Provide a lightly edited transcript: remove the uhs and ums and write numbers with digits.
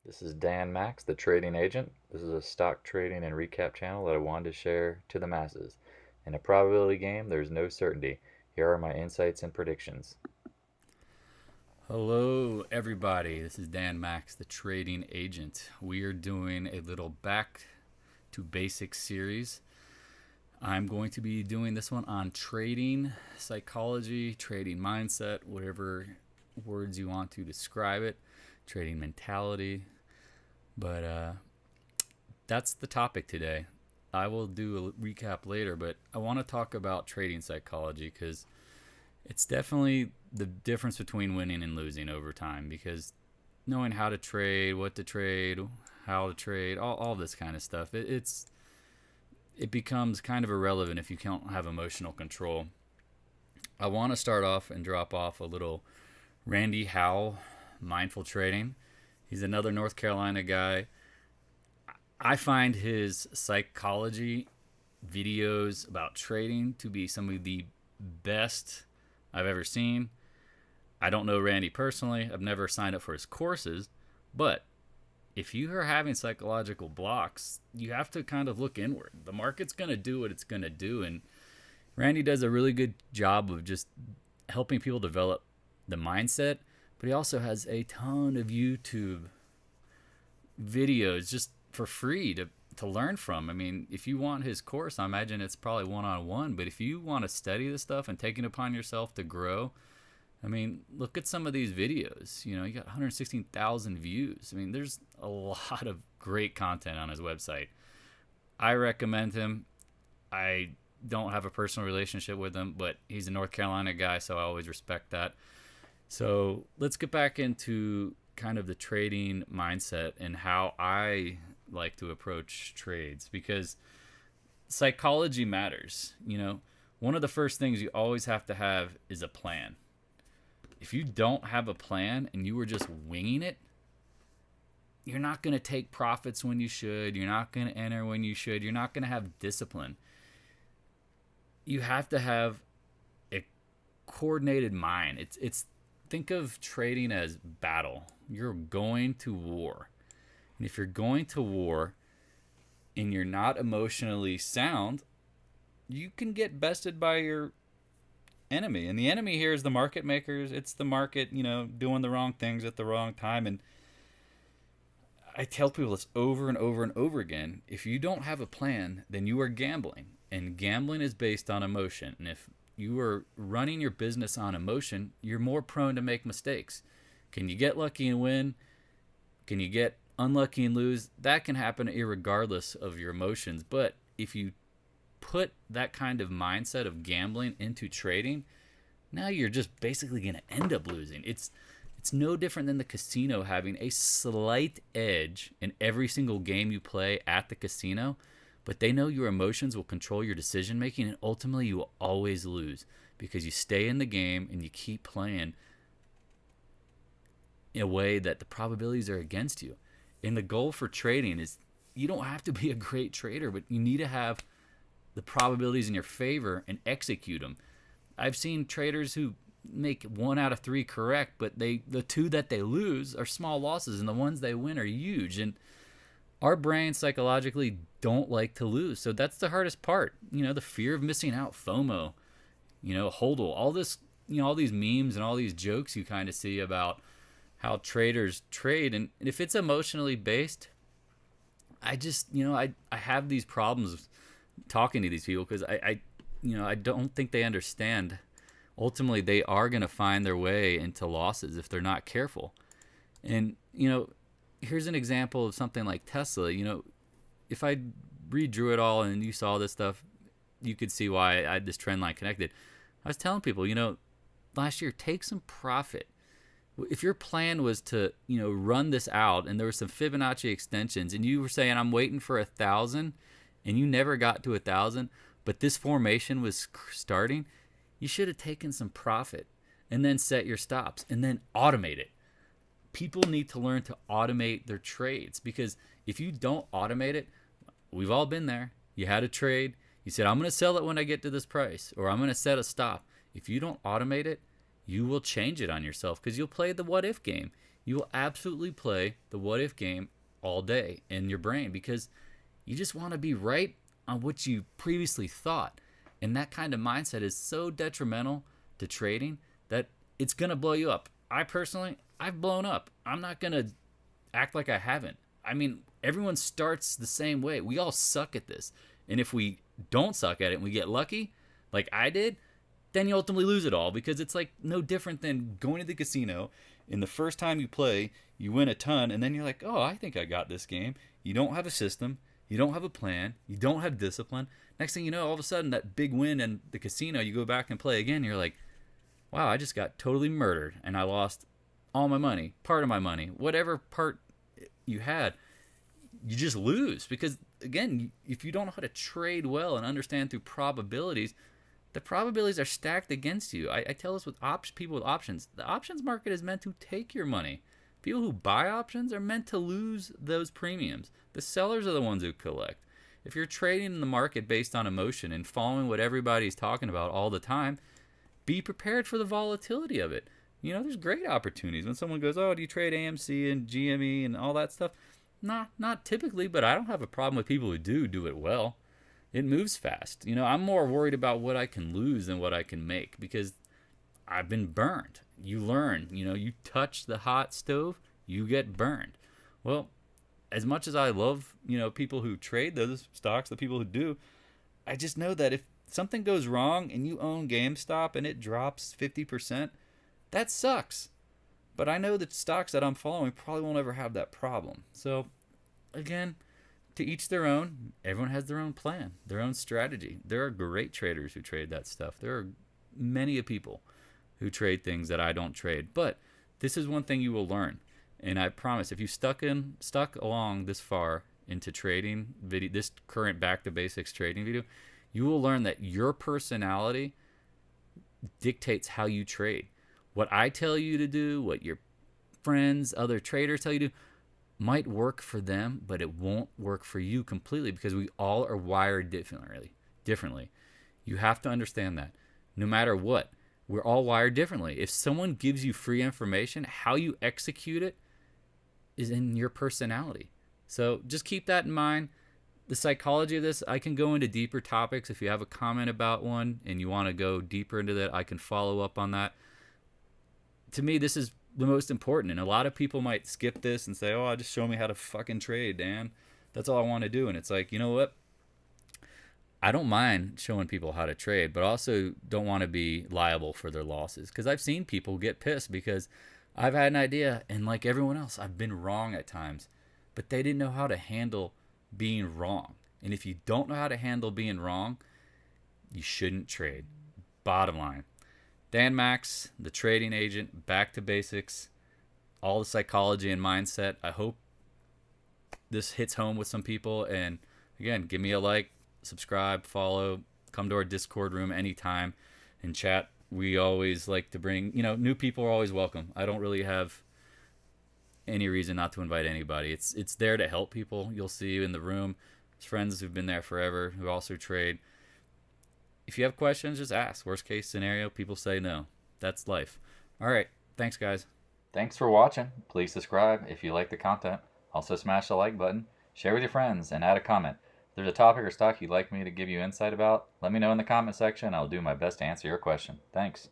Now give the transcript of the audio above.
This is Dan Max, the trading agent. This is a stock trading and recap channel that I wanted to share to the masses. In a probability game, there's no certainty. Here are my insights and predictions. Hello, everybody. This is Dan Max, the trading agent. We are doing a little back to basics series. I'm going to be doing this one on trading psychology, trading mindset, whatever words you want to describe it, trading mentality. But that's the topic today. I will do a recap later, but I want to talk about trading psychology because it's definitely the difference between winning and losing over time, because knowing how to trade, what to trade, how to trade, all this kind of stuff, it becomes kind of irrelevant if you can't have emotional control. I want to start off and drop off a little Randy Howell, mindful trading. He's another North Carolina guy. I find his psychology videos about trading to be some of the best I've ever seen. I don't know Randy personally. I've never signed up for his courses. But if you are having psychological blocks, you have to kind of look inward. The market's going to do what it's going to do. And Randy does a really good job of just helping people develop the mindset. But he also has a ton of YouTube videos just for free to learn from. I mean, if you want his course, I imagine it's probably one-on-one. But if you want to study this stuff and take it upon yourself to grow, I mean, look at some of these videos. You know, you got 116,000 views. I mean, there's a lot of great content on his website. I recommend him. I don't have a personal relationship with him, but he's a North Carolina guy, so I always respect that. So let's get back into kind of the trading mindset and how I like to approach trades, because psychology matters. You know, one of the first things you always have to have is a plan. If you don't have a plan and you were just winging it, you're not going to take profits when you should. You're not going to enter when you should. You're not going to have discipline. You have to have a coordinated mind. It's think of trading as battle. You're going to war. And if you're going to war and you're not emotionally sound, you can get bested by your enemy. And the enemy here is the market makers. It's the market, doing the wrong things at the wrong time. And I tell people this over and over and over again. If you don't have a plan, then you are gambling. And gambling is based on emotion. And if you are running your business on emotion, you're more prone to make mistakes. Can you get lucky and win? Can you get unlucky and lose? That can happen irregardless of your emotions. But if you put that kind of mindset of gambling into trading, now you're just basically going to end up losing. It's no different than the casino having a slight edge in every single game you play at the casino, but they know your emotions will control your decision making, and ultimately you will always lose because you stay in the game and you keep playing in a way that the probabilities are against you. And the goal for trading is, you don't have to be a great trader, but you need to have the probabilities in your favor and execute them. I've seen traders who make 1 out of 3 correct, but the two that they lose are small losses, and the ones they win are huge. And our brains psychologically don't like to lose, so that's the hardest part. The fear of missing out, FOMO, HODL, all this, all these memes and all these jokes you kind of see about how traders trade, and if it's emotionally based, I just, I have these problems talking to these people because I don't think they understand. Ultimately, they are going to find their way into losses if they're not careful. And here's an example of something like Tesla. If I redrew it all and you saw this stuff, you could see why I had this trend line connected. I was telling people, last year, take some profit. If your plan was to, run this out and there were some Fibonacci extensions and you were saying, I'm waiting for 1,000, and you never got to 1,000, but this formation was starting, you should have taken some profit and then set your stops and then automate it. People need to learn to automate their trades, because if you don't automate it, we've all been there. You had a trade. You said, I'm going to sell it when I get to this price, or I'm going to set a stop. If you don't automate it, you will change it on yourself because you'll play the what if game. You will absolutely play the what if game all day in your brain because you just want to be right on what you previously thought. And that kind of mindset is so detrimental to trading that it's going to blow you up. I personally, I've blown up. I'm not going to act like I haven't. I mean, everyone starts the same way. We all suck at this. And if we don't suck at it and we get lucky, like I did, then you ultimately lose it all because it's like no different than going to the casino and the first time you play, you win a ton, and then you're like, oh, I think I got this game. You don't have a system, you don't have a plan, you don't have discipline. Next thing you know, all of a sudden, that big win in the casino, you go back and play again, you're like, wow, I just got totally murdered, and I lost all my money, part of my money, whatever part you had, you just lose because again, if you don't know how to trade well and understand through probabilities, the probabilities are stacked against you. I tell this with people with options. The options market is meant to take your money. People who buy options are meant to lose those premiums. The sellers are the ones who collect. If you're trading in the market based on emotion and following what everybody's talking about all the time, be prepared for the volatility of it. You know, there's great opportunities. When someone goes, oh, do you trade AMC and GME and all that stuff? Not typically, but I don't have a problem with people who do it well. It moves fast. You know, I'm more worried about what I can lose than what I can make because I've been burned. You learn, you know, you touch the hot stove, you get burned. Well, as much as I love, you know, people who trade those stocks, the people who do, I just know that if something goes wrong and you own GameStop and it drops 50%, that sucks. But I know that stocks that I'm following probably won't ever have that problem. So, again, to each their own. Everyone has their own plan, their own strategy. There are great traders who trade that stuff. There are many people who trade things that I don't trade. But this is one thing you will learn. And I promise, if you stuck along this far into trading video, this current back to basics trading video, you will learn that your personality dictates how you trade. What I tell you to do, what your friends, other traders tell you to do, might work for them, but it won't work for you completely because we all are wired differently. You have to understand that. No matter what, we're all wired differently. If someone gives you free information, how you execute it is in your personality. So just keep that in mind. The psychology of this, I can go into deeper topics. If you have a comment about one and you want to go deeper into that, I can follow up on that. To me, this is the most important. And a lot of people might skip this and say, oh, just show me how to fucking trade, Dan. That's all I want to do. And it's like, you know what? I don't mind showing people how to trade, but also don't want to be liable for their losses. Because I've seen people get pissed because I've had an idea, and like everyone else, I've been wrong at times. But they didn't know how to handle being wrong. And if you don't know how to handle being wrong, you shouldn't trade. Bottom line. Dan Max, the trading agent, back to basics, all the psychology and mindset. I hope this hits home with some people. And again, give me a like, subscribe, follow, come to our Discord room anytime and chat. We always like to bring, new people are always welcome. I don't really have any reason not to invite anybody. It's there to help people. You'll see in the room. There's friends who've been there forever who also trade. If you have questions, just ask. Worst case scenario, people say no. That's life. All right. Thanks, guys. Thanks for watching. Please subscribe if you like the content. Also smash the like button, share with your friends, and add a comment. If there's a topic or stock you'd like me to give you insight about, let me know in the comment section. I'll do my best to answer your question. Thanks.